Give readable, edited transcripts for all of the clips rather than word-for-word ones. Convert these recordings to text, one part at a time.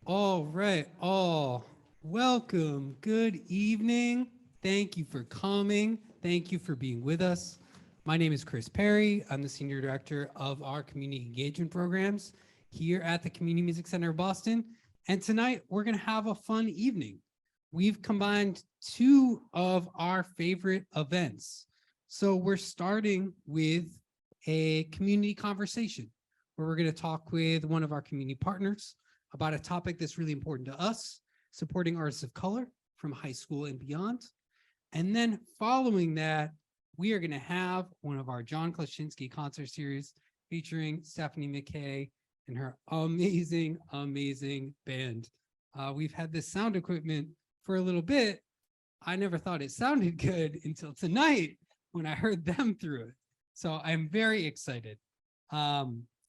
All right, all welcome. Good evening. Thank you for coming. Thank you for being with us. My name is Chris Perry. I'm the Senior Director of our Community Engagement Programs here at the Community Music Center of Boston. And tonight we're going to have a fun evening. We've combined two of our favorite events. So we're starting with a community conversation where we're going to talk with one of our community partners about a topic that's really important to us, supporting artists of color from high school and beyond. And then following that, we are going to have one of our John Klaczynski concert series featuring Stephanie McKay and her amazing, amazing band. We've had this sound equipment for a little bit. I never thought it sounded good until tonight when I heard them through it. So I'm very excited.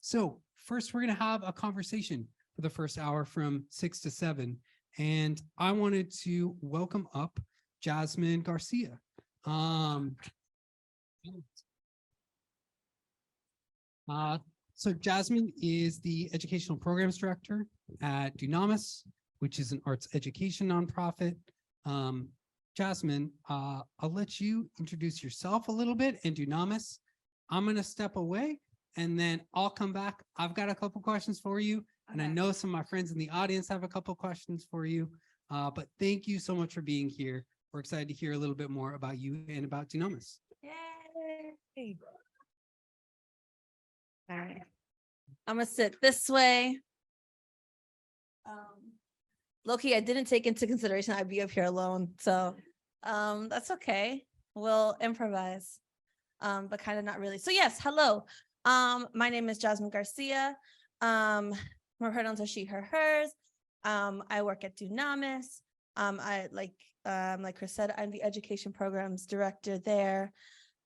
So first, we're going to have a conversation for the first hour from 6 to 7. And I wanted to welcome up Jasmine Garcia. So Jasmine is the Educational Programs Director at Dunamis, which is an arts education nonprofit. Jasmine, I'll let you introduce yourself a little bit and Dunamis. I'm going to step away and then I'll come back. I've got a couple questions for you. And I know some of my friends in the audience have a couple questions for you, but thank you so much for being here. We're excited to hear a little bit more about you and about Dunamis. Yay. All right. I'm gonna sit this way. Low-key, I didn't take into consideration I'd be up here alone, so that's okay. We'll improvise, but kind of not really. So yes, hello. My name is Jasmine Garcia. Her pronouns are she, her, hers. I work at Dunamis. Like Chris said, I'm the education programs director there.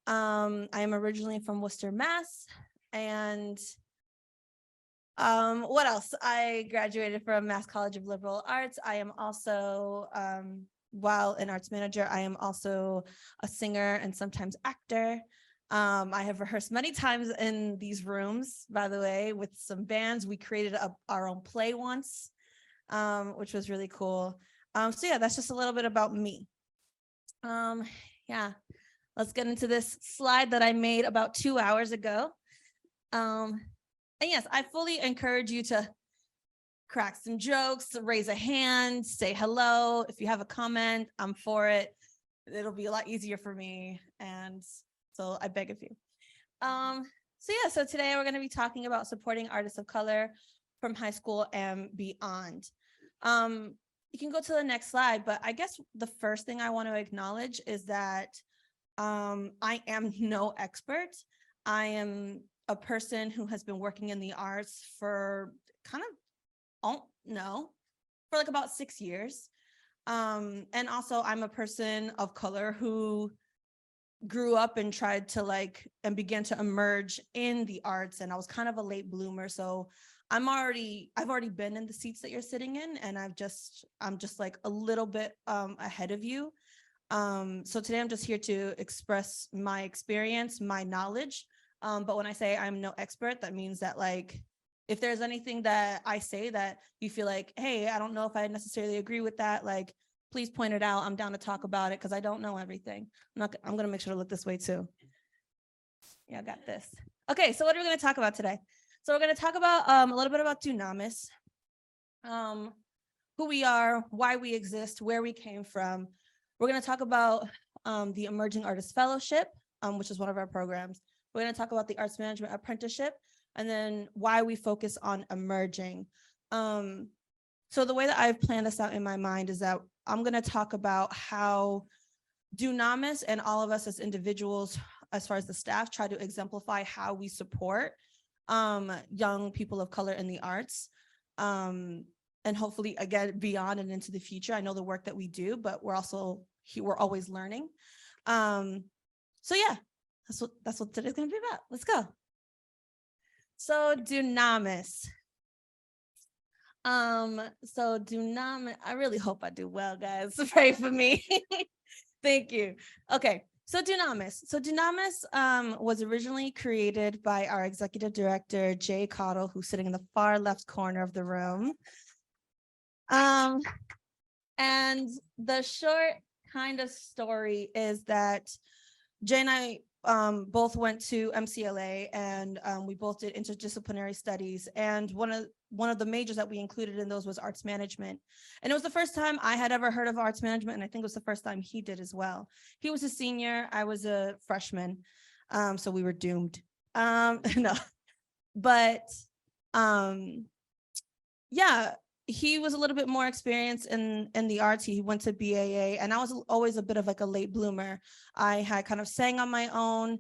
I am originally from Worcester, Mass. And what else? I graduated from Mass College of Liberal Arts. I am also, while an arts manager, I am also a singer and sometimes actor. I have rehearsed many times in these rooms, by the way, with some bands. We created our own play once, which was really cool. So yeah, that's just a little bit about me. Yeah, let's get into this slide that I made about 2 hours ago. And yes, I fully encourage you to crack some jokes, raise a hand, say hello. If you have a comment, I'm for it. It'll be a lot easier for me. And so I beg of you. So today we're going to be talking about supporting artists of color from high school and beyond. You can go to the next slide, but I guess the first thing I want to acknowledge is that I am no expert. I am a person who has been working in the arts for for like about 6 years. And also I'm a person of color who grew up and tried to and began to emerge in the arts, and I was kind of a late bloomer, so I've already been in the seats that you're sitting in, and I'm just like a little bit ahead of you. So today I'm just here to express my experience, my knowledge, but when I say I'm no expert, that means that if there's anything that I say that you feel like, hey, I don't know if I necessarily agree with that, please point it out. I'm down to talk about it because I don't know everything. I'm going to make sure to look this way too. Yeah, I got this. Okay, so what are we going to talk about today? So we're going to talk about a little bit about Dunamis, who we are, why we exist, where we came from. We're going to talk about the Emerging Artist Fellowship, which is one of our programs. We're going to talk about the Arts Management Apprenticeship, and then why we focus on emerging. So the way that I've planned this out in my mind is that I'm going to talk about how Dunamis and all of us as individuals, as far as the staff, try to exemplify how we support young people of color in the arts. And hopefully, again, beyond and into the future. I know the work that we do, but we're always learning. So yeah, that's what today's going to be about. Let's go. So Dunamis. So Dunamis, I really hope I do well, guys. Pray for me. Thank you. Okay, so Dunamis. So Dunamis was originally created by our executive director, Jay Cottle, who's sitting in the far left corner of the room. Um, and the short kind of story is that Jay and I both went to MCLA, and we both did interdisciplinary studies. And one of the majors that we included in those was arts management. And it was the first time I had ever heard of arts management, and I think it was the first time he did as well. He was a senior, I was a freshman, so we were doomed. No, but yeah, he was a little bit more experienced in the arts. He went to BAA, and I was always a bit of like a late bloomer. I had kind of sang on my own,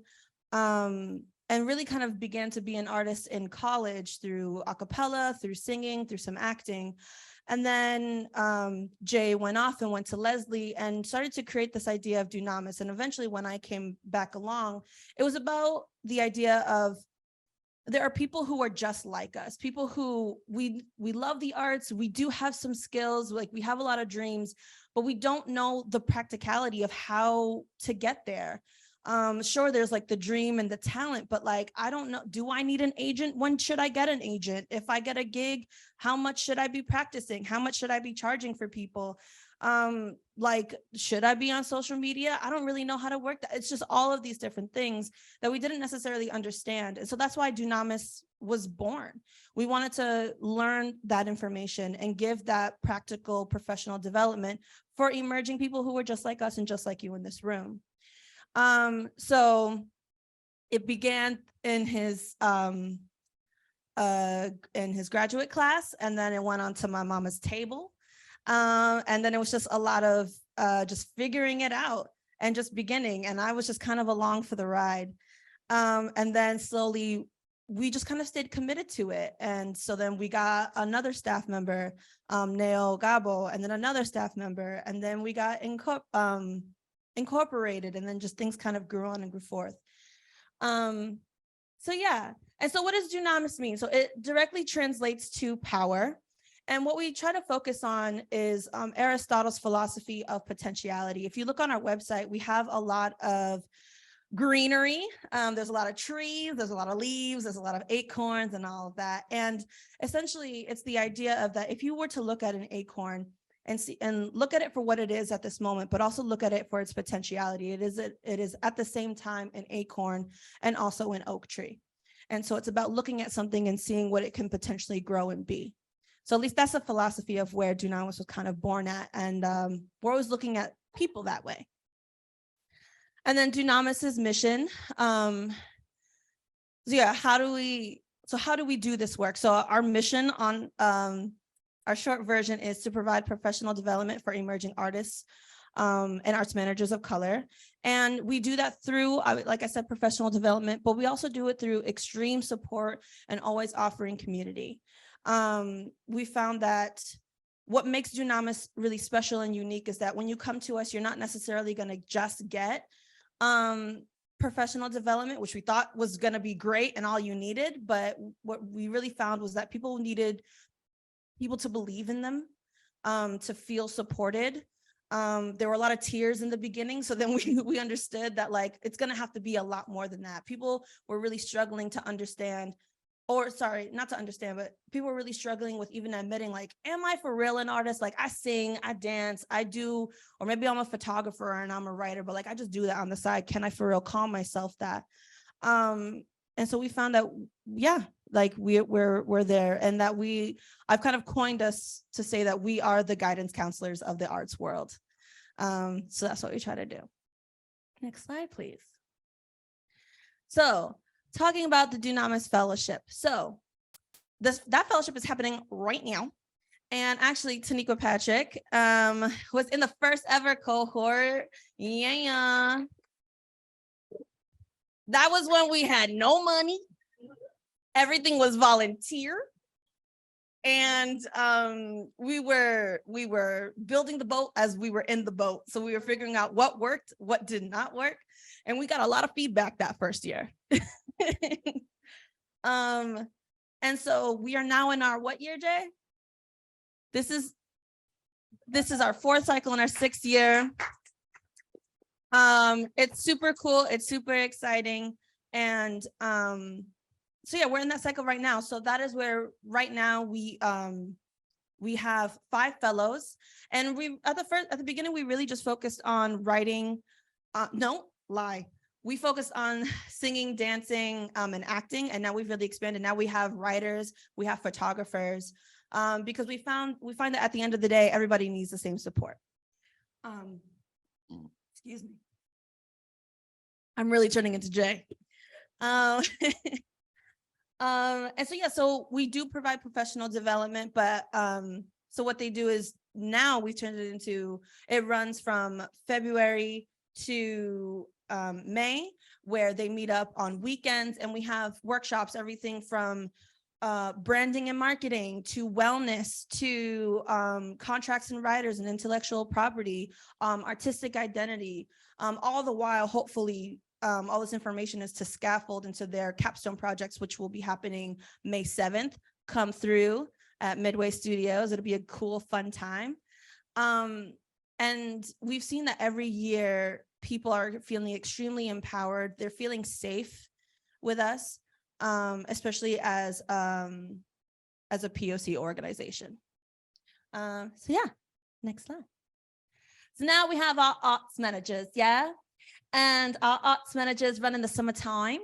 and really kind of began to be an artist in college through a cappella, through singing, through some acting. And then Jay went off and went to Leslie and started to create this idea of Dunamis. And eventually when I came back along, it was about the idea of there are people who are just like us, people who we love the arts, we do have some skills, like we have a lot of dreams, but we don't know the practicality of how to get there. Sure, there's like the dream and the talent, but like, I don't know, do I need an agent? When should I get an agent? If I get a gig, how much should I be practicing? How much should I be charging for people? Like, should I be on social media? I don't really know how to work that. It's just all of these different things that we didn't necessarily understand. And so that's why Dunamis was born. We wanted to learn that information and give that practical professional development for emerging people who were just like us and just like you in this room. So it began in his graduate class, and then it went on to my mama's table. And then it was just a lot of just figuring it out and just beginning. And I was just kind of along for the ride. And then slowly we just kind of stayed committed to it. And so then we got another staff member, Neo Gabo, and then another staff member. And then we got incorporated, and then just things kind of grew on and grew forth. So yeah. And so what does Dunamis mean? So it directly translates to power. And what we try to focus on is Aristotle's philosophy of potentiality. If you look on our website, we have a lot of greenery. There's a lot of trees, there's a lot of leaves, there's a lot of acorns and all of that. And essentially, it's the idea of that if you were to look at an acorn and see and look at it for what it is at this moment, but also look at it for its potentiality. It is at the same time an acorn and also an oak tree. And so it's about looking at something and seeing what it can potentially grow and be. So at least that's a philosophy of where Dunamis was kind of born at. And we're always looking at people that way. And then Dunamis's mission. So yeah, how do we do this work? So our mission on our short version is to provide professional development for emerging artists and arts managers of color. And we do that through, like I said, professional development, but we also do it through extreme support and always offering community. We found that what makes Dunamis really special and unique is that when you come to us, you're not necessarily going to just get professional development, which we thought was going to be great and all you needed. But what we really found was that people needed people to believe in them, to feel supported. There were a lot of tears in the beginning. So then we understood that like, it's going to have to be a lot more than that. People were really struggling to understand, or sorry, not to understand, but people were really struggling with even admitting like, am I for real an artist? Like I sing, I dance, I do, or maybe I'm a photographer and I'm a writer, but like, I just do that on the side. Can I for real call myself that? And so we found that, yeah, like we're there, and that I've kind of coined us to say that we are the guidance counselors of the arts world. So that's what we try to do. Next slide, please. So talking about the Dunamis Fellowship. So that fellowship is happening right now. And actually, Taniqua Patrick was in the first ever cohort. Yeah. That was when we had no money. Everything was volunteer. And we were building the boat as we were in the boat. So we were figuring out what worked, what did not work. And we got a lot of feedback that first year. And so we are now in our what year, Jay? This is our fourth cycle in our 6th year. It's super cool. It's super exciting. And so yeah, we're in that cycle right now. So that is where right now we We have 5 fellows, and we at the beginning we really just focused on writing. We focused on singing, dancing, and acting, and now we've really expanded. Now we have writers, we have photographers, because we find that at the end of the day, everybody needs the same support. Excuse me. I'm really turning into Jay. And so we do provide professional development, but so what they do is now we turned it into, it runs from February to May, where they meet up on weekends, and we have workshops, everything from branding and marketing to wellness to contracts and writers and intellectual property, artistic identity, all the while, hopefully, all this information is to scaffold into their capstone projects, which will be happening May 7th. Come through at Midway Studios. It'll be a cool, fun time. And we've seen that every year people are feeling extremely empowered. They're feeling safe with us, especially as a POC organization. So yeah, next slide. So now we have our arts managers, yeah? And our arts managers run in the summertime.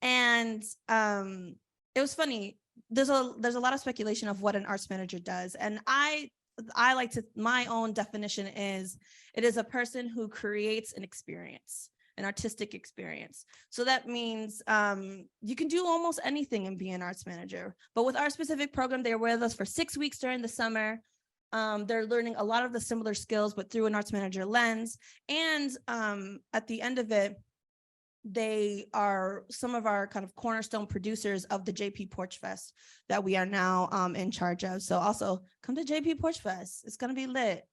And it was funny. There's a lot of speculation of what an arts manager does. And I like to, my own definition is, it is a person who creates an experience, an artistic experience. So that means you can do almost anything and be an arts manager. But with our specific program, they're with us for 6 weeks during the summer. They're learning a lot of the similar skills, but through an arts manager lens. And at the end of it, they are some of our kind of cornerstone producers of the JP Porch Fest that we are now in charge of. So also come to JP Porch Fest. It's going to be lit.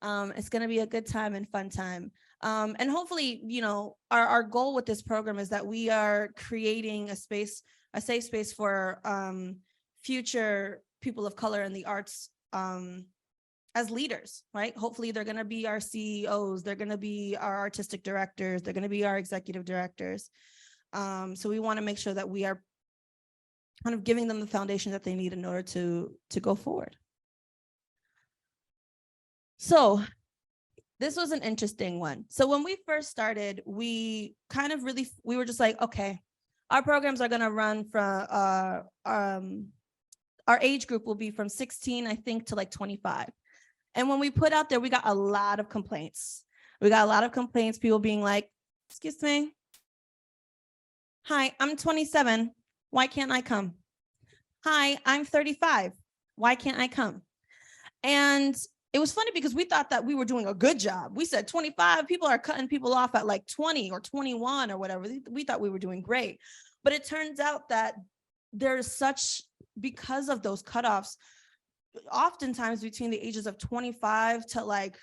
It's going to be a good time and fun time. And hopefully, you know, our goal with this program is that we are creating a space, a safe space for future people of color in the arts as leaders, right? Hopefully they're going to be our CEOs, they're going to be our artistic directors, they're going to be our executive directors. So we want to make sure that we are kind of giving them the foundation that they need in order to go forward. So this was an interesting one. So when we first started, we kind of really, we were just like, okay, our programs are going to run from, our age group will be from 16, I think, to like 25. And when we put out there, we got a lot of complaints. We got a lot of complaints, people being like, excuse me. Hi, I'm 27. Why can't I come? Hi, I'm 35. Why can't I come? And it was funny because we thought that we were doing a good job. We said 25, people are cutting people off at like 20 or 21 or whatever. We thought we were doing great. But it turns out that there's such, because of those cutoffs, oftentimes between the ages of 25 to like,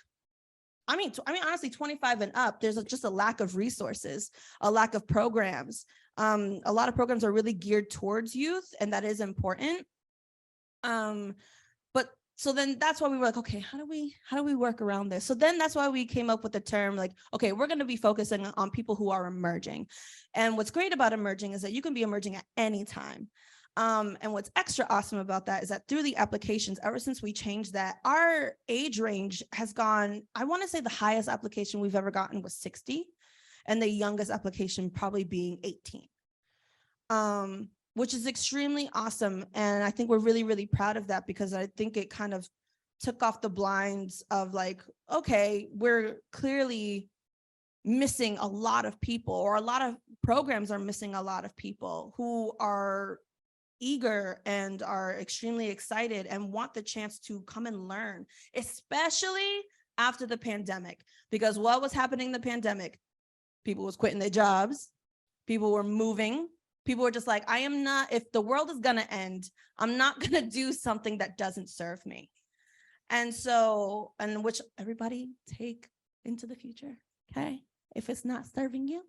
I mean, honestly, 25 and up, there's just a lack of resources, a lack of programs. A lot of programs are really geared towards youth, and that is important. But so then that's why we were like, okay, how do we work around this? So then that's why we came up with the term like, okay, we're going to be focusing on people who are emerging. And what's great about emerging is that you can be emerging at any time. And what's extra awesome about that is that through the applications, ever since we changed that, our age range has gone, I want to say the highest application we've ever gotten was 60, and the youngest application probably being 18, which is extremely awesome. And I think we're really, really proud of that, because I think it kind of took off the blinds of like, okay, we're clearly missing a lot of people, or a lot of programs are missing a lot of people who are eager and are extremely excited and want the chance to come and learn, especially after the pandemic. Because what was happening in the pandemic? People was quitting their jobs, people were moving, people were just like, I am not, if the world is gonna end, I'm not gonna do something that doesn't serve me. And so, and which everybody take into the future, okay? If it's not serving you,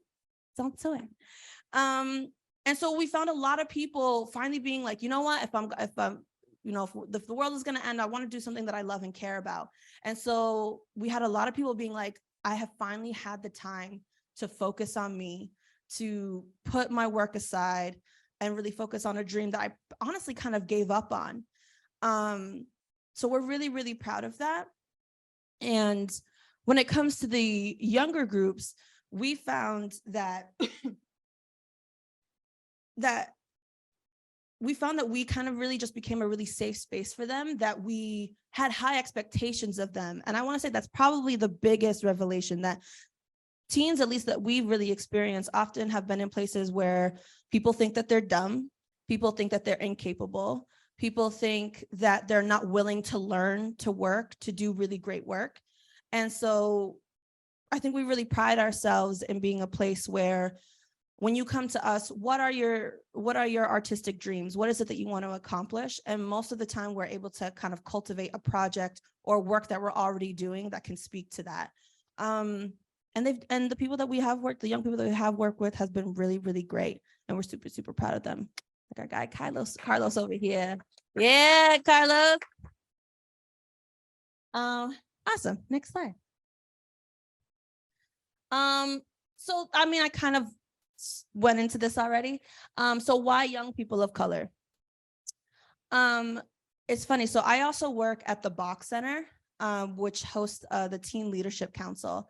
don't do it. And so we found a lot of people finally being like, you know what, if the world is going to end, I want to do something that I love and care about. And so we had a lot of people being like, I have finally had the time to focus on me, to put my work aside and really focus on a dream that I honestly kind of gave up on. So we're really, really proud of that. And when it comes to the younger groups, we found that that we kind of really just became a really safe space for them, that we had high expectations of them. And I want to say that's probably the biggest revelation, that teens, at least that we've really experienced, often have been in places where people think that they're dumb, people think that they're incapable, people think that they're not willing to learn, to work, to do really great work. And so I think we really pride ourselves in being a place where when you come to us, what are your artistic dreams? What is it that you want to accomplish? And most of the time we're able to kind of cultivate a project or work that we're already doing that can speak to that. And the people that we have worked, the young people that we have worked with, has been really, really great. And we're super, super proud of them. Like our guy Carlos over here. Yeah, Carlos. Awesome. Next slide. So I mean, I kind of went into this already. So why young people of color? It's funny. So I also work at the Bach Center, which hosts the Teen Leadership Council.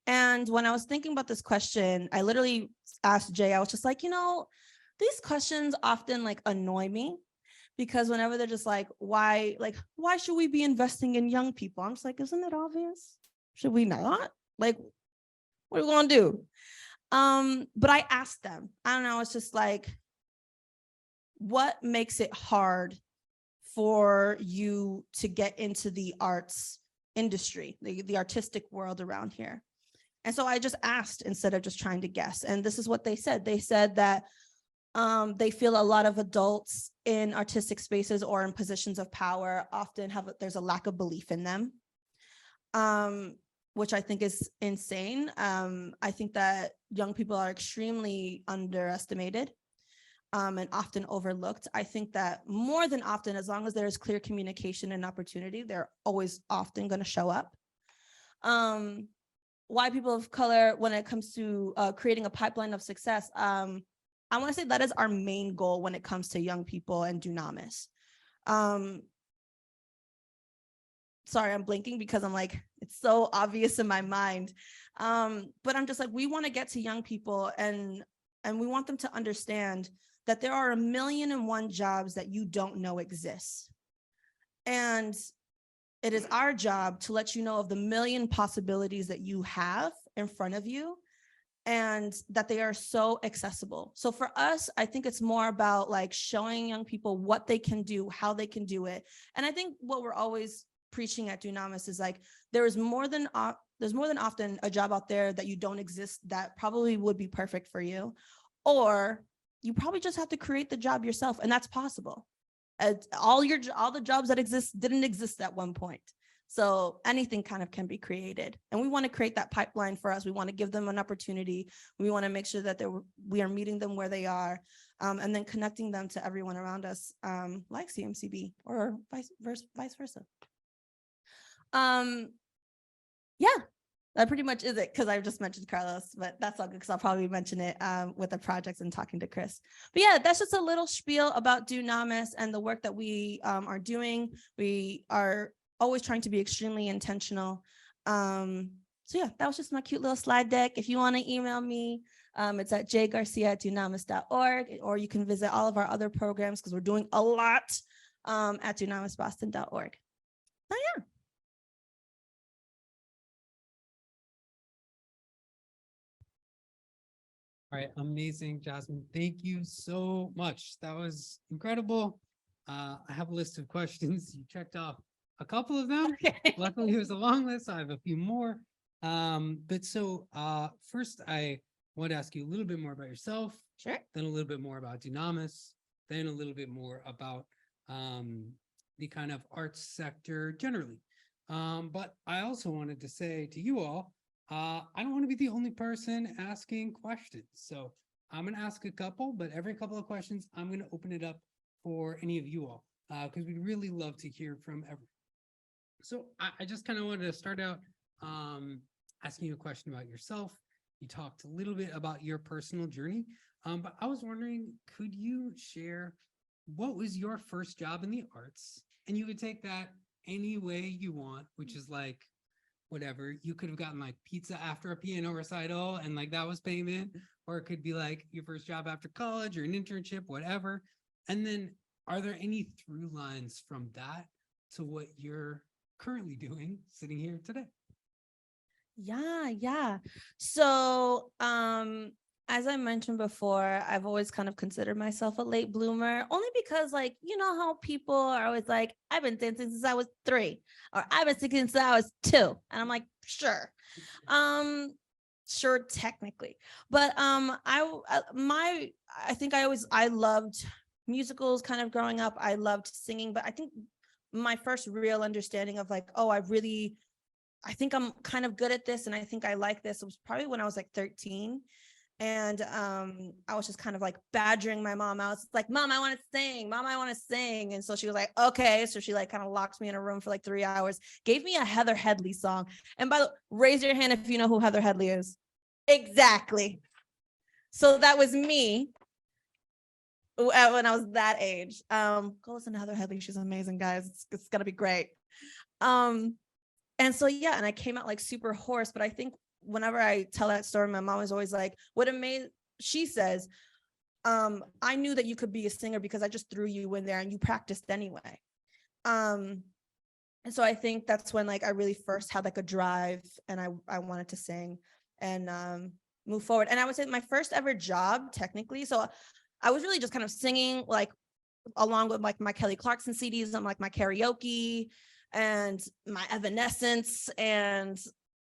And when I was thinking about this question, I literally asked Jay, I was just like, these questions often like annoy me, because whenever they're just like, why should we be investing in young people? I'm just like, isn't it obvious? Should we not? Like, what are we gonna do? But I asked them, I don't know, it's just like, what makes it hard for you to get into the arts industry, the artistic world around here? And so I just asked instead of just trying to guess. And this is what they said. They said that they feel a lot of adults in artistic spaces or in positions of power often there's a lack of belief in them. Which I think is insane. I think that young people are extremely underestimated and often overlooked. I think that more than often, as long as there is clear communication and opportunity, they're always often going to show up. Why people of color, when it comes to creating a pipeline of success, I want to say that is our main goal when it comes to young people and Dunamis. Sorry, I'm blinking because I'm like, it's so obvious in my mind. But I'm just like, we want to get to young people and we want them to understand that there are 1,000,001 jobs that you don't know exist. And it is our job to let you know of the 1,000,000 possibilities that you have in front of you, and that they are so accessible. So for us, I think it's more about like showing young people what they can do, how they can do it. And I think what we're always preaching at Dunamis is like, there's more than often a job out there that you don't exist that probably would be perfect for you, or you probably just have to create the job yourself, and that's possible. All the jobs that exist didn't exist at one point. So anything kind of can be created, and we want to create that pipeline for us. We want to give them an opportunity. We want to make sure that we are meeting them where they are, and then connecting them to everyone around us, like CMCB or vice versa. Yeah, that pretty much is it, because I just mentioned Carlos, but that's all good because I'll probably mention it with the projects and talking to Chris. But yeah, that's just a little spiel about Dunamis and the work that we are doing. We are always trying to be extremely intentional. So yeah, that was just my cute little slide deck. If you want to email me, it's at jgarcia@dunamis.org, or you can visit all of our other programs because we're doing a lot at dunamisboston.org. So yeah. All right, amazing, Jasmine. Thank you so much. That was incredible. I have a list of questions. You checked off a couple of them. Okay. Luckily, it was a long list. I have a few more. First, I want to ask you a little bit more about yourself. Sure. Then a little bit more about Dunamis. Then a little bit more about the kind of arts sector generally. But I also wanted to say to you all, I don't want to be the only person asking questions. So I'm going to ask a couple, but every couple of questions, I'm going to open it up for any of you all, because we'd really love to hear from everyone. So I just kind of wanted to start out asking you a question about yourself. You talked a little bit about your personal journey, but I was wondering, could you share what was your first job in the arts? And you could take that any way you want, which is like whatever. You could have gotten like pizza after a piano recital and like that was payment, or it could be like your first job after college or an internship, whatever. And then are there any through lines from that to what you're currently doing sitting here today? Yeah. So, as I mentioned before, I've always kind of considered myself a late bloomer, only because, like, you know how people are always like, I've been dancing since I was 3, or I've been singing since I was 2. And I'm like, sure. Um, sure, technically. But I think I loved musicals kind of growing up. I loved singing, but I think my first real understanding of like, oh, I think I'm kind of good at this and I think I like this. It was probably when I was like 13. And I was just kind of like badgering my mom. I was like, Mom, I want to sing. Mom, I want to sing. And so she was like, okay. So she like kind of locked me in a room for like 3 hours, gave me a Heather Headley song. And by the way, raise your hand if you know who Heather Headley is. Exactly. So that was me when I was that age. Go listen to Heather Headley. She's amazing, guys. It's gonna be great. And so, yeah, and I came out like super hoarse, but I think whenever I tell that story, my mom is always like, she says, I knew that you could be a singer because I just threw you in there and you practiced anyway. And so I think that's when like I really first had like a drive and I wanted to sing and move forward. And I would say my first ever job technically. So I was really just kind of singing like along with like my Kelly Clarkson CDs and like my karaoke and my Evanescence and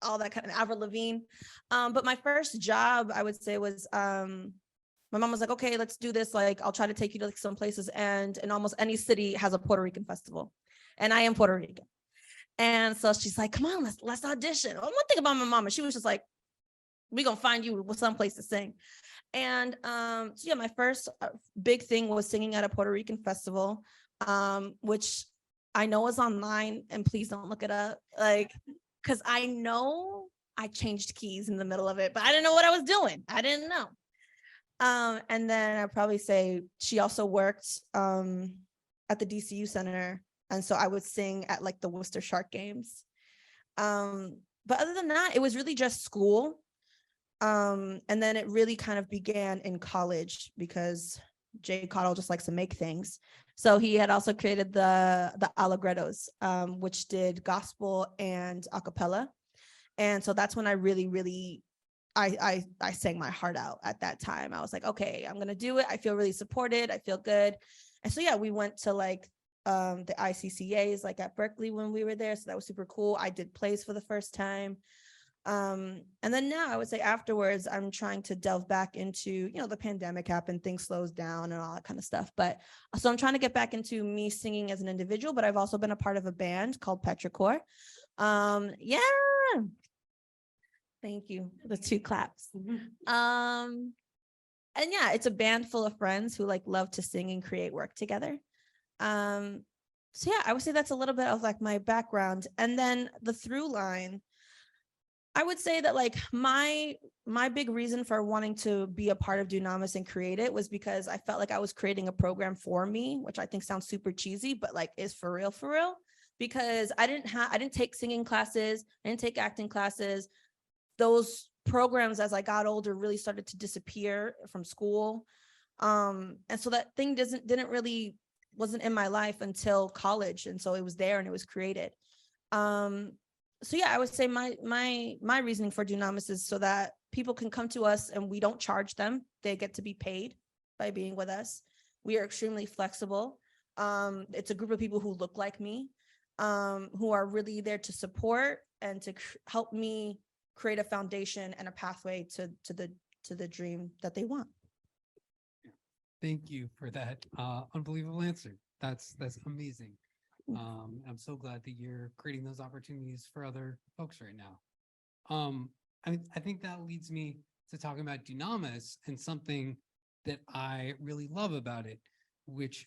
all that kind of Avril Lavigne. But my first job, I would say, was my mom was like, okay, let's do this. Like, I'll try to take you to like some places. And in almost any city has a Puerto Rican festival. And I am Puerto Rican. And so she's like, come on, let's audition. One thing about my mama, she was just like, we're gonna find you some place to sing. And so yeah, my first big thing was singing at a Puerto Rican festival, which I know is online, and please don't look it up, like, because I know I changed keys in the middle of it, but I didn't know what I was doing. I didn't know. And then I'd probably say she also worked at the DCU Center, and so I would sing at like the Worcester Shark games. But other than that, it was really just school. And then it really kind of began in college because Jay Cottle just likes to make things. So he had also created the Allegrettos, which did gospel and a cappella. And so that's when I really I sang my heart out at that time. I was like, okay, I'm gonna do it. I feel really supported. I feel good. And so yeah, we went to like the ICCAs like at Berkeley when we were there. So that was super cool. I did plays for the first time. And then now I would say afterwards, I'm trying to delve back into, you know, the pandemic happened, things slows down and all that kind of stuff. But so I'm trying to get back into me singing as an individual, but I've also been a part of a band called Petrichor. Yeah. Thank you for the 2 claps. And yeah, it's a band full of friends who like love to sing and create work together. So yeah, I would say that's a little bit of like my background. And then the through line, I would say that like my big reason for wanting to be a part of Dunamis and create it was because I felt like I was creating a program for me, which I think sounds super cheesy, but like is for real. Because I didn't take singing classes, I didn't take acting classes. Those programs as I got older really started to disappear from school. And so that thing wasn't in my life until college. And so it was there and it was created. So yeah, I would say my reasoning for Dunamis is so that people can come to us and we don't charge them. They get to be paid by being with us. We are extremely flexible. It's a group of people who look like me, who are really there to support and to help me create a foundation and a pathway to the dream that they want. Thank you for that unbelievable answer. That's amazing. I'm so glad that you're creating those opportunities for other folks right now. I think that leads me to talking about Dunamis and something that I really love about it, which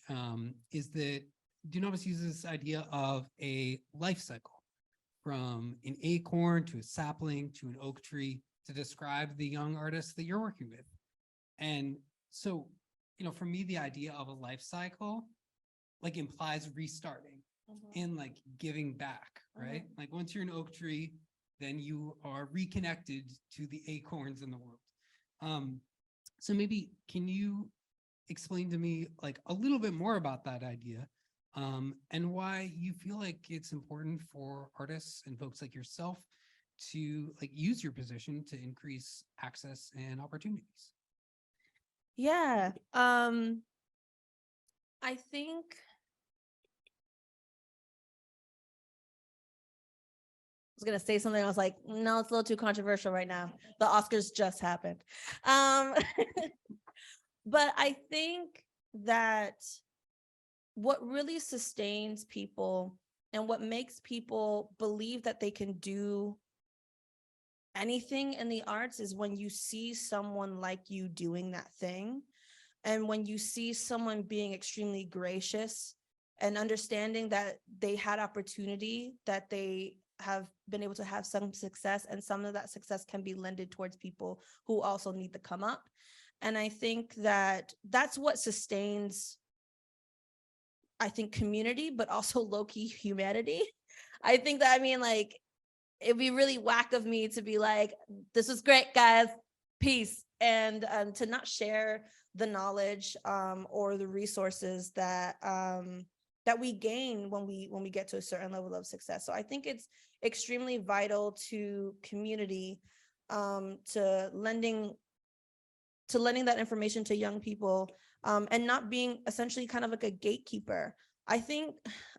is that Dunamis uses this idea of a life cycle from an acorn to a sapling to an oak tree to describe the young artists that you're working with. And so, you know, for me, the idea of a life cycle like implies restarting. and like giving back, right? Like once you're an oak tree, then you are reconnected to the acorns in the world. So maybe can you explain to me like a little bit more about that idea, and why you feel like it's important for artists and folks like yourself to like use your position to increase access and opportunities? Yeah. I think I was gonna say something. I was like, no, it's a little too controversial right now. The Oscars just happened. Um, but I think that what really sustains people and what makes people believe that they can do anything in the arts is when you see someone like you doing that thing. And when you see someone being extremely gracious and understanding that they had opportunity, that they have been able to have some success, and some of that success can be lended towards people who also need to come up. And I think that that's what sustains, I think, community, but also low-key humanity. I think that, I mean, like, it'd be really whack of me to be like, this was great, guys, peace, and to not share the knowledge or the resources that that we gain when we get to a certain level of success. So I think it's extremely vital to community, to lending that information to young people, and not being essentially kind of like a gatekeeper. I think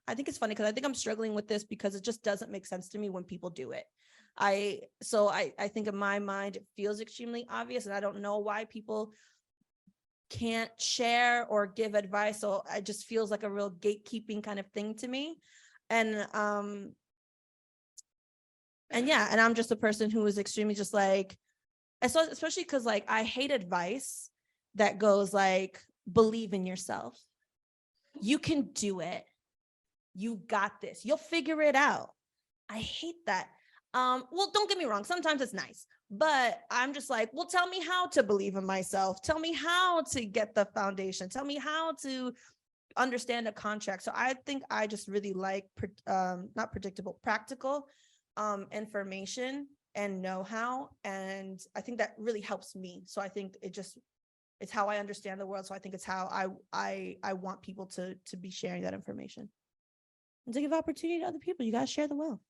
it's funny because I think I'm struggling with this because it just doesn't make sense to me when people do it. I think in my mind it feels extremely obvious, and I don't know why people can't share or give advice. So it just feels like a real gatekeeping kind of thing to me. And yeah, and I'm just a person who is extremely just like, especially because like I hate advice that goes like, believe in yourself. You can do it. You got this. You'll figure it out. I hate that. Well, don't get me wrong. Sometimes it's nice, but I'm just like, well, tell me how to believe in myself. Tell me how to get the foundation. Tell me how to understand a contract. So I think I just really like, not predictable, practical information and know-how. And I think that really helps me. So I think it's how I understand the world. So I think it's how I want people to be sharing that information. And to give opportunity to other people, you gotta share the wealth.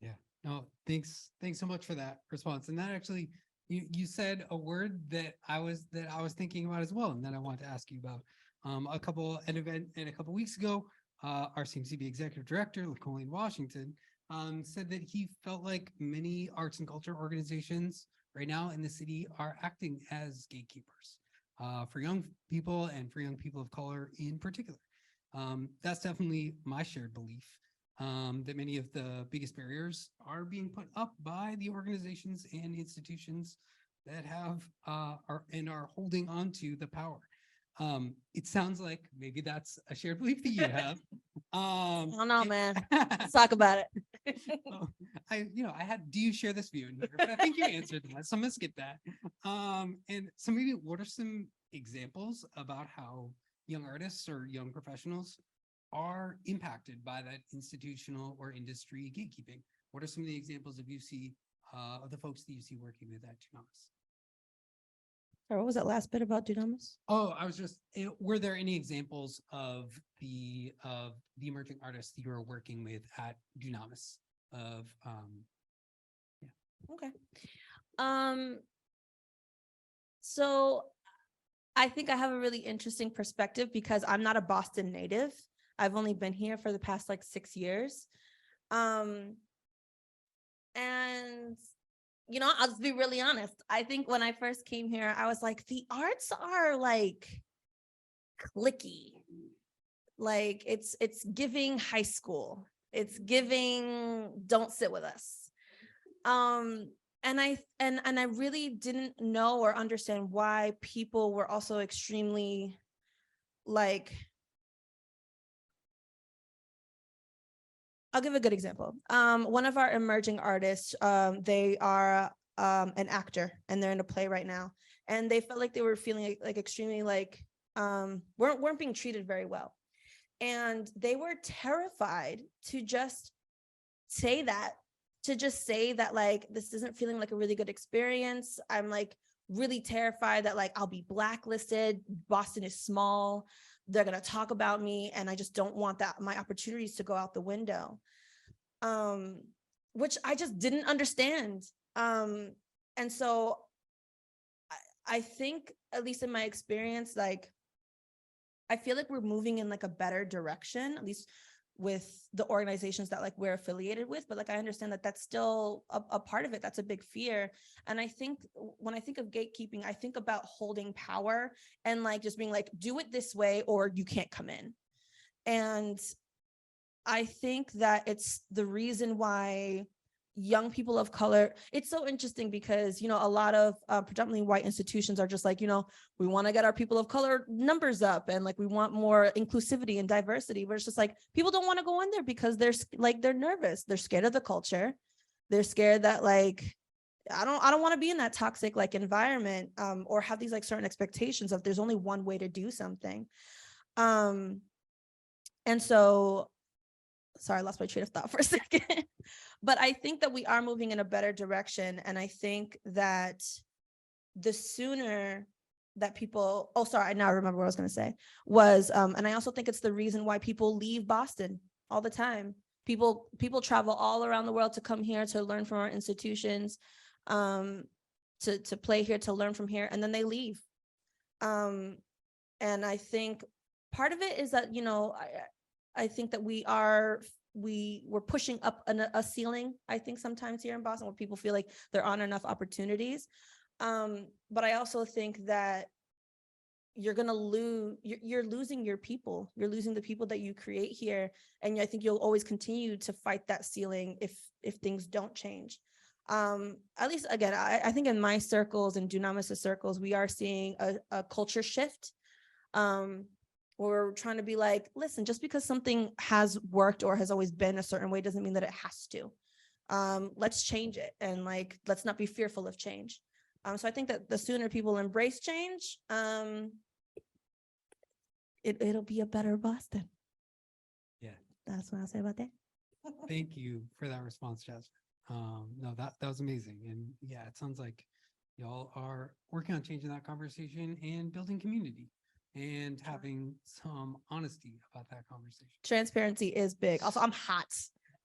Yeah. No, thanks so much for that response. And that actually, you said a word that I was thinking about as well, and that I wanted to ask you about. A couple weeks ago, our CMCB executive director, Colleen Washington, said that he felt like many arts and culture organizations right now in the city are acting as gatekeepers for young people and for young people of color in particular. That's definitely my shared belief, that many of the biggest barriers are being put up by the organizations and institutions that have are holding on to the power. It sounds like maybe that's a shared belief that you have. I don't know, man. Let's talk about it. Well, I do you share this view in here? But I think you answered that, so I'm gonna skip that. And so maybe what are some examples about how young artists or young professionals are impacted by that institutional or industry gatekeeping? What are some of the examples of the folks that you see working with at Dunamis? Or what was that last bit about Dunamis? Oh, were there any examples of the emerging artists that you are working with at Dunamis? Okay. So I think I have a really interesting perspective because I'm not a Boston native. I've only been here for the past like 6 years. And I'll just be really honest. I think when I first came here, I was like, the arts are like cliquey. Like it's giving high school. It's giving don't sit with us. And I really didn't know or understand why people were also extremely like, I'll give a good example. One of our emerging artists, they are an actor and they're in a play right now. And they felt like they were feeling like extremely like weren't being treated very well. And they were terrified to just say that, like, this isn't feeling like a really good experience. I'm like really terrified that like I'll be blacklisted. Boston is small. They're going to talk about me. And I just don't want that, my opportunities to go out the window. Which I just didn't understand. And so I think, at least in my experience, like, I feel like we're moving in like a better direction, at least with the organizations that like we're affiliated with. But like, I understand that that's still a part of it. That's a big fear. And I think when I think of gatekeeping, I think about holding power and like just being like, do it this way or you can't come in. And I think that it's the reason why young people of color, it's so interesting because, a lot of predominantly white institutions are just like, we want to get our people of color numbers up and like we want more inclusivity and diversity, but it's just like people don't want to go in there because they're nervous. They're scared of the culture. They're scared that like, I don't want to be in that toxic like environment, or have these like certain expectations of there's only one way to do something. And so, sorry, I lost my train of thought for a second. But I think that we are moving in a better direction. And I think that the sooner that people, I now remember what I was going to say was, and I also think it's the reason why people leave Boston all the time. People travel all around the world to come here to learn from our institutions, to play here, to learn from here, and then they leave. And I think part of it is that, I think that we're pushing up a ceiling, I think sometimes here in Boston, where people feel like there aren't enough opportunities. But I also think that you're losing your people. You're losing the people that you create here. And I think you'll always continue to fight that ceiling if things don't change. At least, again, I think in my circles and Dunamis' circles, we are seeing a culture shift. We're trying to be like, listen, just because something has worked or has always been a certain way doesn't mean that it has to. Let's change it. And like, let's not be fearful of change. So I think that the sooner people embrace change, it'll be a better Boston. Yeah. That's what I'll say about that. Thank you for that response, Jasmine. No, that was amazing. And yeah, it sounds like y'all are working on changing that conversation and building community and having some honesty about that conversation. Transparency is big. Also, I'm hot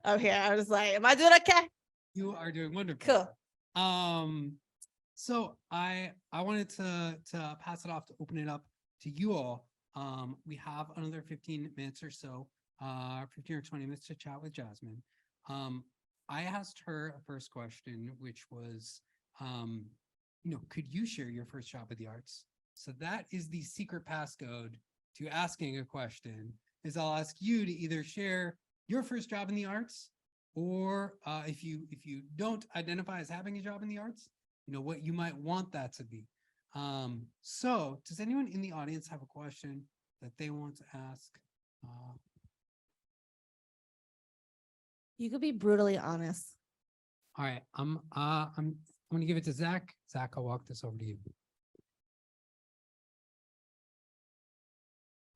out here. I was like, am I doing okay? You are doing wonderful. Cool. So I wanted to pass it off to open it up to you all. We have another 15 minutes or so, 15 or 20 minutes to chat with Jasmine. I asked her a first question, which was, could you share your first job at the arts? So that is the secret passcode to asking a question, is I'll ask you to either share your first job in the arts, or if you don't identify as having a job in the arts, what you might want that to be. So does anyone in the audience have a question that they want to ask? You could be brutally honest. All right, I'm going to give it to Zach. Zach, I'll walk this over to you.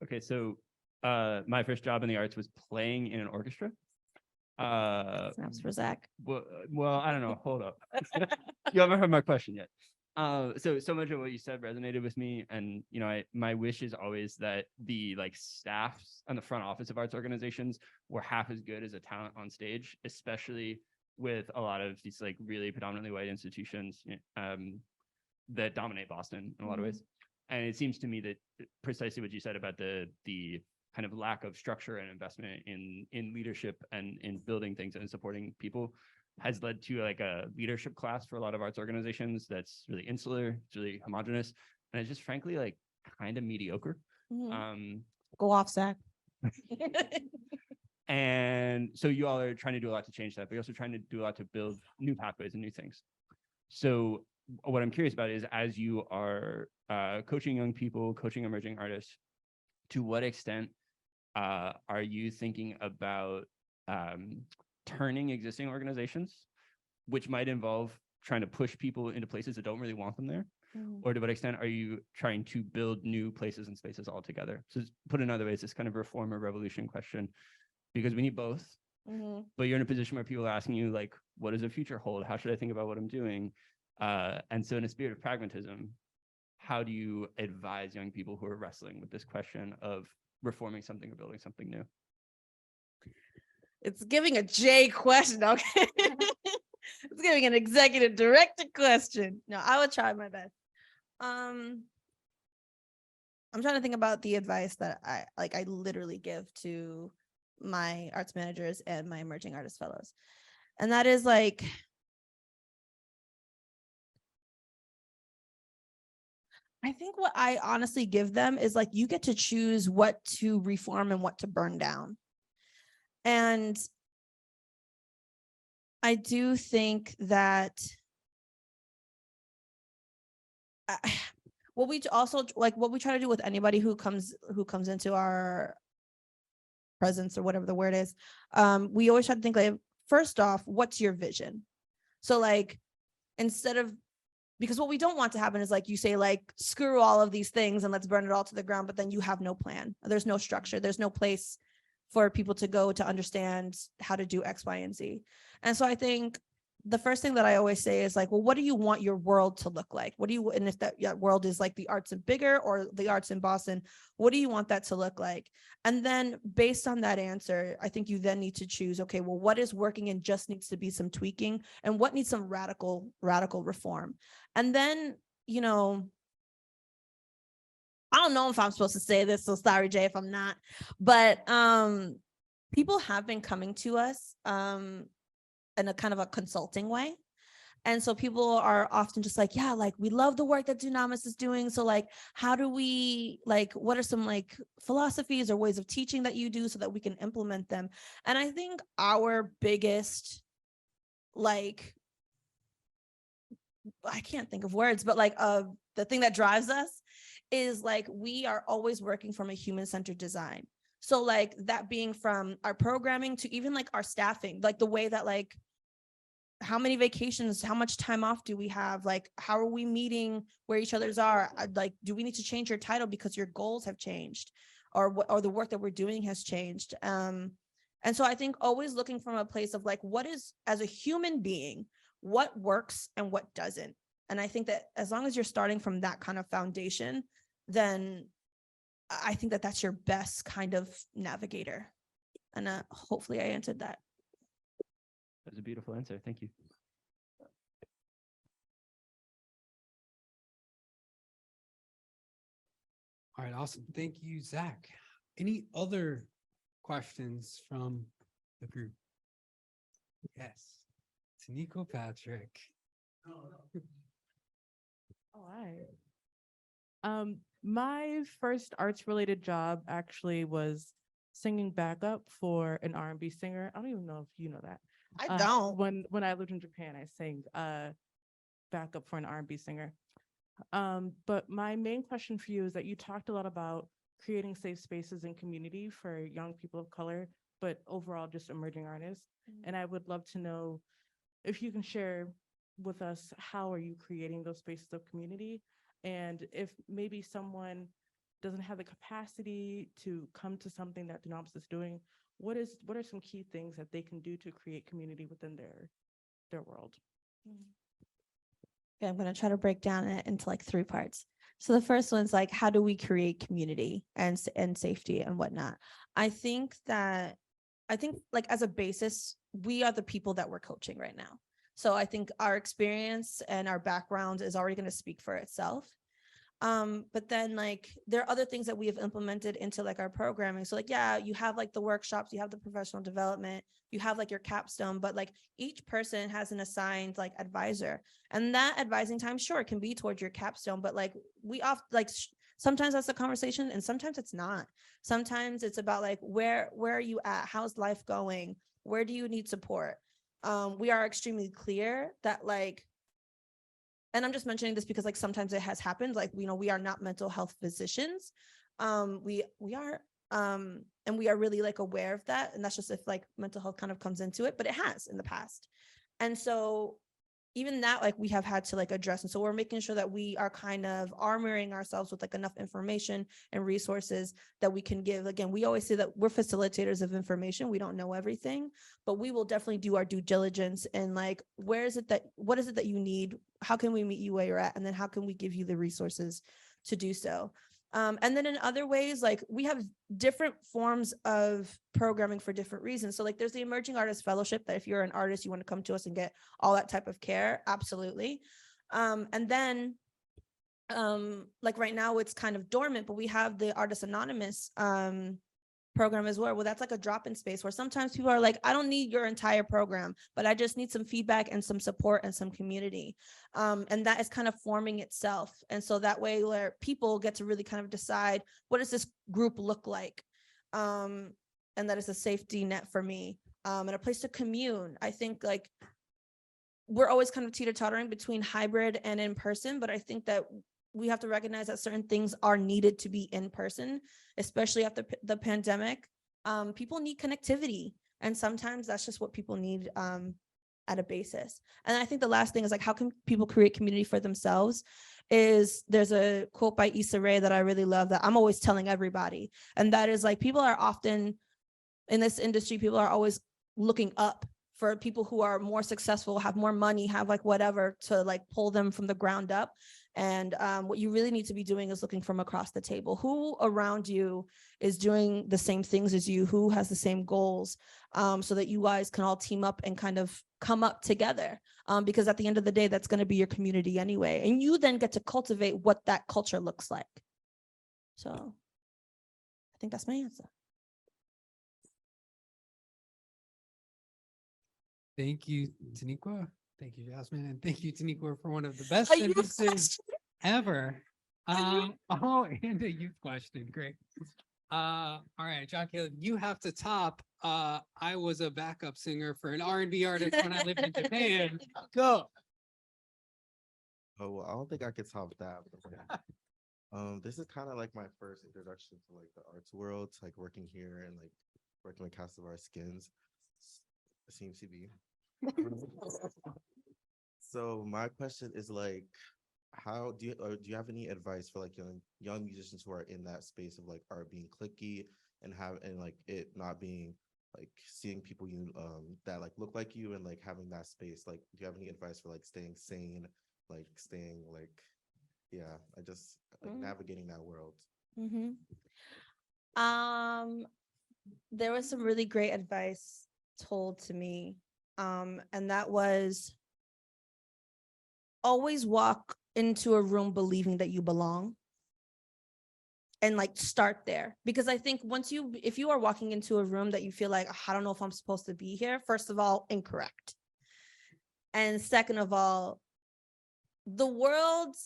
Okay, so my first job in the arts was playing in an orchestra. Snaps for Zach. Well, I don't know. Hold up. You haven't heard my question yet. So much of what you said resonated with me, and my wish is always that the staffs on the front office of arts organizations were half as good as a talent on stage, especially with a lot of these really predominantly white institutions that dominate Boston in a lot of ways. And it seems to me that precisely what you said about the kind of lack of structure and investment in leadership and in building things and supporting people has led to a leadership class for a lot of arts organizations that's really insular, it's really homogenous, and it's just frankly kind of mediocre. Go off, Zach. And so you all are trying to do a lot to change that, but you're also trying to do a lot to build new pathways and new things. So what I'm curious about is, as you are coaching young people, coaching emerging artists, to what extent are you thinking about turning existing organizations, which might involve trying to push people into places that don't really want them there, Or to what extent are you trying to build new places and spaces altogether? So put another way, it's this kind of reform or revolution question, because we need both. But you're in a position where people are asking you, like, what does the future hold? How should I think about what I'm doing? And so in a spirit of pragmatism, how do you advise young people who are wrestling with this question of reforming something or building something new? It's giving a J question, okay? It's giving an executive director question. No, I would try my best. I'm trying to think about the advice that I literally give to my arts managers and my emerging artist fellows. And that is like, I think what I honestly give them is like, you get to choose what to reform and what to burn down. And I do think that what we also like, what we try to do with anybody who comes into our presence, or whatever the word is, we always try to think like, first off, what's your vision? So like, instead of, because what we don't want to happen is like, you say like, screw all of these things and let's burn it all to the ground, but then you have no plan. There's no structure. There's no place for people to go to understand how to do X, Y, and Z. And so I think the first thing that I always say is like, well, what do you want your world to look like? What do you, and if that world is like the arts in bigger or the arts in Boston, what do you want that to look like? And then based on that answer, I think you then need to choose, okay, well, what is working and just needs to be some tweaking, and what needs some radical reform? And then, you know, I don't know if I'm supposed to say this, so sorry, Jay, if I'm not, but people have been coming to us in a kind of a consulting way. And so people are often just like, yeah, like we love the work that Dunamis is doing. So like, how do we, like, what are some like philosophies or ways of teaching that you do so that we can implement them? And I think our biggest, like, I can't think of words, but like the thing that drives us is like, we are always working from a human-centered design. So like that being from our programming to even like our staffing, like the way that like, how many vacations, how much time off do we have? Like, how are we meeting where each other's are? Like, do we need to change your title because your goals have changed, or what, or the work that we're doing has changed? And so I think always looking from a place of like, what is, as a human being, what works and what doesn't? And I think that as long as you're starting from that kind of foundation, then I think that that's your best kind of navigator. And hopefully I answered that. That was a beautiful answer. Thank you. All right, awesome. Thank you, Zach. Any other questions from the group? Yes, Taniko Patrick. All right. My first arts related job actually was singing backup for an R&B singer. I don't even know if you know that. I don't. When I lived in Japan, I sang backup for an R&B singer. But my main question for you is that you talked a lot about creating safe spaces and community for young people of color, but overall just emerging artists. And I would love to know if you can share with us, how are you creating those spaces of community? And if maybe someone doesn't have the capacity to come to something that Dunamis is doing, what are some key things that they can do to create community within their world? Okay, I'm going to try to break down it into like 3 parts. So the first one's like, how do we create community and safety and whatnot? I think like as a basis, we are the people that we're coaching right now. So I think our experience and our background is already going to speak for itself. But then like, there are other things that we have implemented into like our programming. So like, yeah, you have like the workshops, you have the professional development, you have like your capstone, but like each person has an assigned like advisor, and that advising time, sure, can be towards your capstone, but like we often like sometimes that's the conversation and sometimes it's not. Sometimes it's about like, where are you at? How's life going? Where do you need support? We are extremely clear that like, and I'm just mentioning this because like sometimes it has happened, like, you know, we are not mental health physicians. We are, and we are really like aware of that. And that's just if like mental health kind of comes into it, but it has in the past. And so, even that, like, we have had to like address. And so we're making sure that we are kind of armoring ourselves with like enough information and resources that we can give. Again, we always say that we're facilitators of information. We don't know everything, but we will definitely do our due diligence and like, what is it that you need? How can we meet you where you're at? And then how can we give you the resources to do so? And then in other ways, like, we have different forms of programming for different reasons. So like, there's the Emerging Artist Fellowship, that if you're an artist, you want to come to us and get all that type of care. Absolutely. And then like right now it's kind of dormant, but we have the Artist Anonymous program as well. Well, that's like a drop-in space where sometimes people are like, I don't need your entire program, but I just need some feedback and some support and some community. And that is kind of forming itself. And so that way, where people get to really kind of decide, what does this group look like? And that is a safety net for me, and a place to commune. I think like we're always kind of teeter-tottering between hybrid and in person, but I think that we have to recognize that certain things are needed to be in person, especially after the pandemic. People need connectivity, and sometimes that's just what people need at a basis. And I think the last thing is like, how can people create community for themselves? There's a quote by Issa Rae that I really love that I'm always telling everybody. And that is like, people are often in this industry, people are always looking up for people who are more successful, have more money, have like whatever to like pull them from the ground up. And what you really need to be doing is looking from across the table. Who around you is doing the same things as you? Who has the same goals? So that you guys can all team up and kind of come up together. Because at the end of the day, that's going to be your community anyway. And you then get to cultivate what that culture looks like. So I think that's my answer. Thank you, Taniqua. Thank you, Jasmine. And thank you, Taniqua, for one of the best A youth sentences ever. And a youth question. Great. All right, John Caleb, you have to top. I was a backup singer for an R&B artist when I lived in Japan. Go. Oh, well, I don't think I could top that. But, this is kind of like my first introduction to like the arts world, to, like working here and like working with Cast of Our Skins, CMCB. So my question is like, how do you have any advice for like young musicians who are in that space of like art being cliquey and like it not being like seeing people that like look like you and like having that space? Like, do you have any advice for like staying sane, like staying like, yeah, I just like navigating that world? Mm-hmm. There was some really great advice told to me, and that was, always walk into a room believing that you belong, and like start there. Because I think if you are walking into a room that you feel like, I don't know if I'm supposed to be here, first of all, incorrect. And second of all, the world,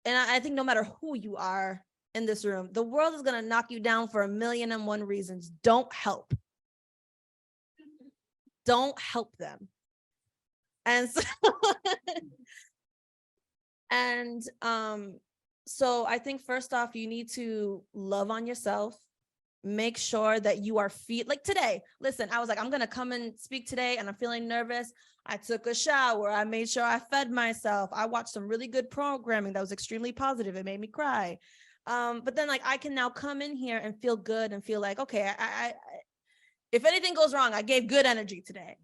and I think no matter who you are in this room, the world is going to knock you down for 1,000,001 reasons. Don't help. Don't help them. And so, so I think first off, you need to love on yourself. Make sure that you are like today. Listen, I was like, I'm going to come and speak today and I'm feeling nervous. I took a shower. I made sure I fed myself. I watched some really good programming that was extremely positive. It made me cry. But then like, I can now come in here and feel good and feel like, okay, I if anything goes wrong, I gave good energy today.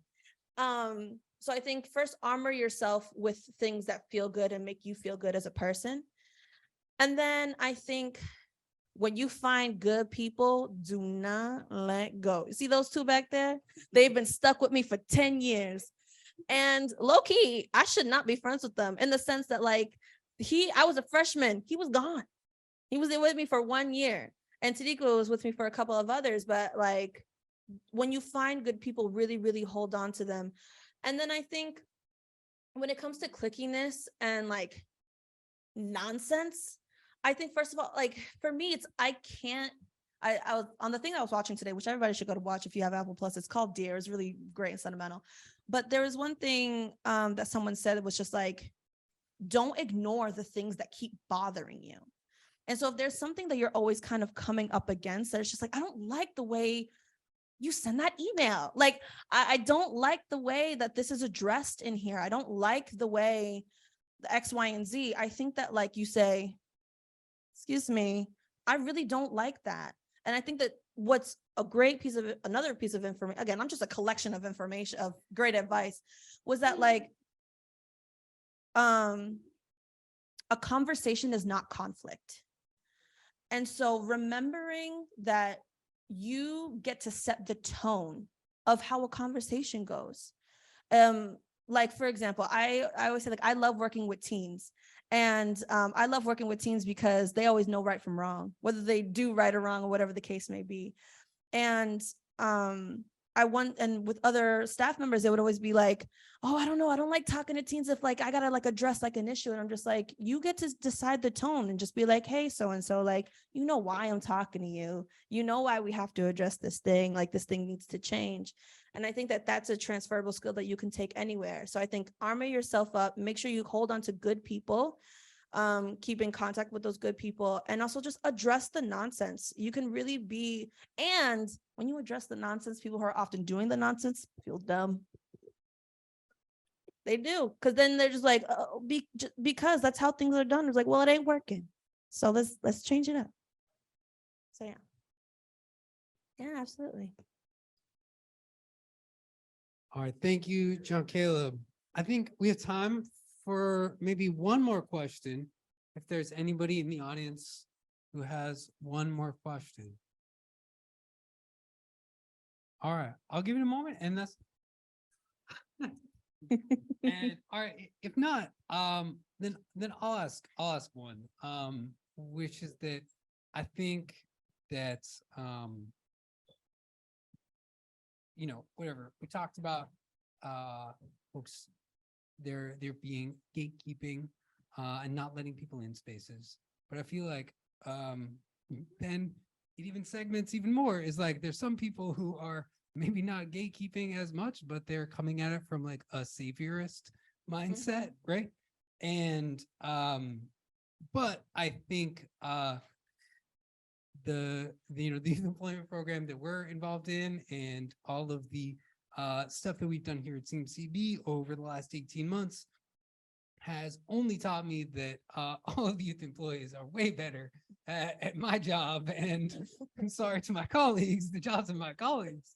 So I think first armor yourself with things that feel good and make you feel good as a person. And then I think when you find good people, do not let go. You see those two back there? They've been stuck with me for 10 years. And low key, I should not be friends with them in the sense that like I was a freshman, he was gone. He was with me for 1 year. And Tadiqa was with me for a couple of others. But like, when you find good people, really, really hold on to them. And then I think when it comes to clickiness and like nonsense, I think first of all, like for me, I was on the thing I was watching today, which everybody should go to watch if you have Apple Plus. It's called Dear. It's really great and sentimental. But there was one thing that someone said, it was just like, don't ignore the things that keep bothering you. And so if there's something that you're always kind of coming up against, that it's just like, I don't like the way you send that email. Like, I don't like the way that this is addressed in here. I don't like the way the X, Y, and Z. I think that like you say, excuse me, I really don't like that. And I think that what's a great piece of another piece of information, again, I'm just a collection of information of great advice, was that like a conversation is not conflict. And so remembering that you get to set the tone of how a conversation goes. Like, for example, I always say, like, I love working with teens. And I love working with teens because they always know right from wrong, whether they do right or wrong or whatever the case may be. And and with other staff members, they would always be like, oh, I don't know, I don't like talking to teens if like I gotta like address like an issue. And I'm just like, you get to decide the tone and just be like, hey, so and so, like, you know why I'm talking to you, you know why we have to address this thing, like this thing needs to change. And I think that that's a transferable skill that you can take anywhere. So I think armor yourself up, make sure you hold on to good people, keep in contact with those good people, and also just address the nonsense. You can really be, and when you address the nonsense, people who are often doing the nonsense feel dumb. They do, because then they're just like, oh, because that's how things are done. It's like, well, it ain't working, so let's change it up. So yeah, absolutely. All right, thank you, John Caleb. I think we have time for maybe one more question. If there's anybody in the audience who has one more question. All right, I'll give it a moment, and that's and all right. If not, then I'll ask one, which is that I think that you know, whatever we talked about, folks, they're being gatekeeping and not letting people in spaces. But I feel like then it even segments even more, is like there's some people who are maybe not gatekeeping as much, but they're coming at it from like a saviorist mindset, right? And but I think the you know, the youth employment program that we're involved in and all of the stuff that we've done here at CMCB over the last 18 months has only taught me that all of the youth employees are way better at my job. And I'm sorry to my colleagues, the jobs of my colleagues.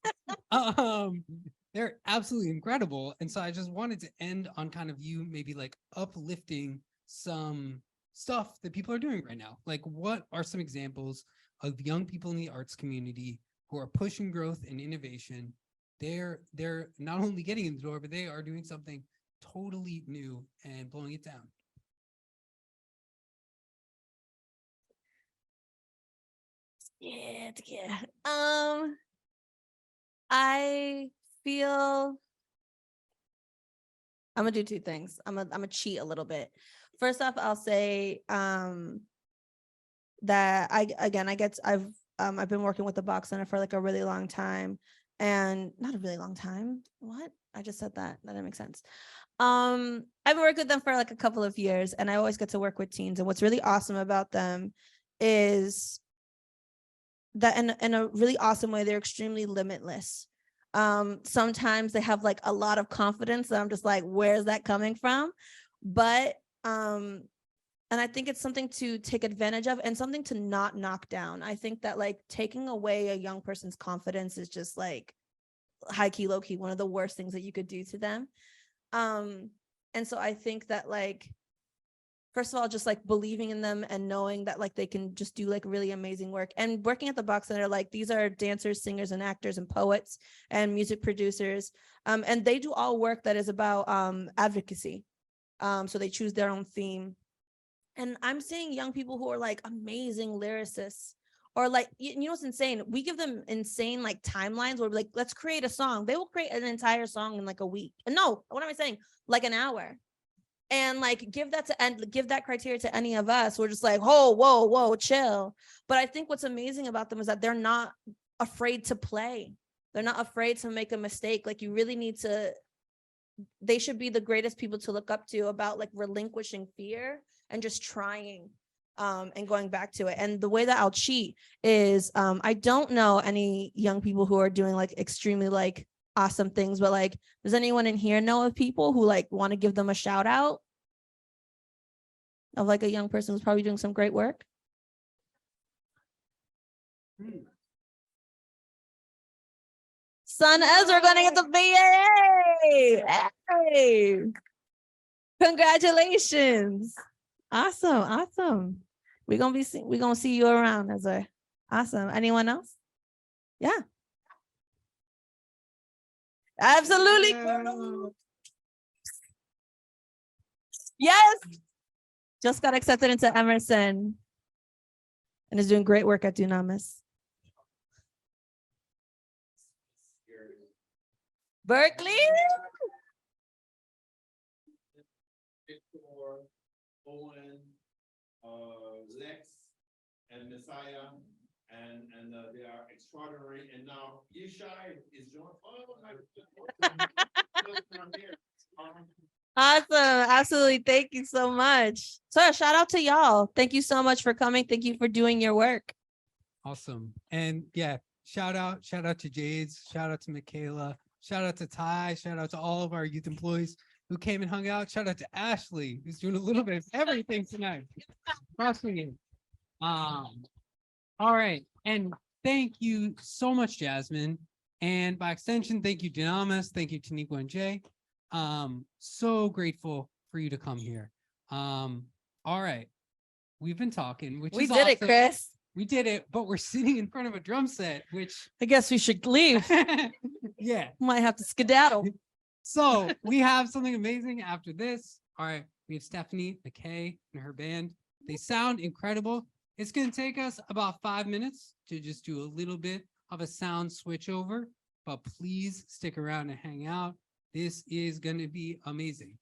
They're absolutely incredible. And so I just wanted to end on kind of you maybe like uplifting some stuff that people are doing right now. Like, what are some examples of young people in the arts community who are pushing growth and innovation? They're not only getting in the door, but they are doing something totally new and blowing it down. Yeah. I feel I'm gonna do two things. I'm gonna cheat a little bit. First off, I'll say that I've been working with the Bach Center for like a really long time, and not a really long time. What? I just said that. That didn't make sense. I've worked with them for like a couple of years, and I always get to work with teens. And what's really awesome about them is that in a really awesome way, they're extremely limitless. Sometimes they have like a lot of confidence that I'm just like, where's that coming from? But and I think it's something to take advantage of and something to not knock down. I think that like taking away a young person's confidence is just like high key, low key, one of the worst things that you could do to them. And so I think that like, first of all, just like believing in them and knowing that like they can just do like really amazing work. And working at the Bach Center, like these are dancers, singers, and actors and poets and music producers. And they do all work that is about advocacy. So they choose their own theme. And I'm seeing young people who are like amazing lyricists, or like, you know what's insane? We give them insane like timelines where we're like, let's create a song. They will create an entire song in like a week. No, what am I saying? Like an hour. And like give that criteria to any of us. We're just like, oh, whoa, chill. But I think what's amazing about them is that they're not afraid to play. They're not afraid to make a mistake. Like, you really need to, they should be the greatest people to look up to about like relinquishing fear and just trying. and going back to it. And the way that I'll cheat is I don't know any young people who are doing like extremely like awesome things, but like, does anyone in here know of people who like want to give them a shout out of like a young person who's probably doing some great work? Son Ezra gonna get the VA. Hey, congratulations. Awesome. We're gonna see you around, Ezra. Awesome. Anyone else? Yeah. Absolutely. Yes. Just got accepted into Emerson and is doing great work at Dunamis. Berkeley. Victor, Owen, Lex, and Messiah, and they are extraordinary. And now Yishai is joined. Oh my Awesome. Absolutely. Thank you so much. So shout out to y'all. Thank you so much for coming. Thank you for doing your work. Awesome. And yeah, shout out to Jades, shout out to Michaela, shout out to Ty, shout out to all of our youth employees who came and hung out. Shout out to Ashley, who's doing a little bit of everything tonight. Crushing it. All right. And thank you so much, Jasmine. And by extension, thank you, Dunamis. Thank you, Taniqua and Jay. So grateful for you to come here. All right. We've been talking, which We is did it, awesome. Chris. We did it, but we're sitting in front of a drum set, which I guess we should leave. yeah. Might have to skedaddle. So we have something amazing after this. All right, we have Stephanie McKay and her band. They sound incredible. It's going to take us about 5 minutes to just do a little bit of a sound switch over, but please stick around and hang out. This is going to be amazing.